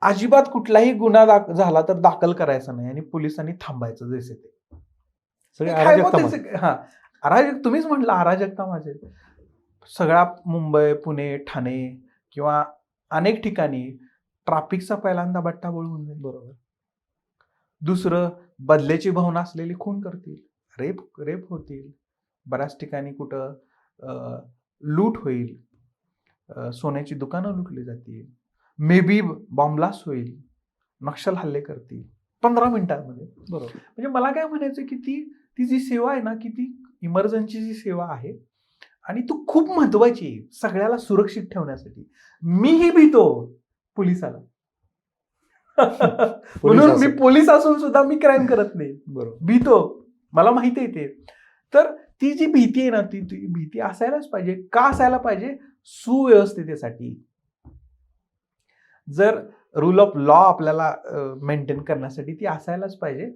अजिबात कुठलाही गुन्हा झाला तर दाखल करायचा नाही आणि पोलिसांनी थांबायचं जसे ते. सगळे काय अराजकता होतं मध्ये. हा अराजक, तुम्हीच म्हटलं अराजकता माझे. सगळा मुंबई, पुणे, ठाणे किंवा अनेक ठिकाणी ट्रॅफिकचा पहिल्यांदा बट्टा होऊन जाईल. बरोबर. दुसरं, बदल्याची भावना असलेली खून करतील, रेप होतील, बऱ्याच ठिकाणी कुठं लूट होईल, सोन्याची दुकानं लुटली जातील, मे बी बॉम्बलास्ट होईल, नक्षल हल्ले करतील 15 मिनिटांमध्ये. बरोबर. म्हणजे मला काय म्हणायचं की ती जी सेवा आहे ना, की ती इमर्जन्सीची सेवा आहे आणि ती खूप महत्वाची आहे सगळ्याला सुरक्षित ठेवण्यासाठी. मीही भीतो पोलिसाला. म्हणून मी पोलीस असून सुद्धा मी क्राईम करत नाही. बरोबर. भीतो, मला माहिती आहे ते. तर ती जी भीती आहे ना, ती भीती असायलाच पाहिजे. का असायला पाहिजे? सुव्यवस्थितेसाठी. जर रूल ऑफ लॉ आपल्याला मेंटेन करण्यासाठी ती असायलाच पाहिजे.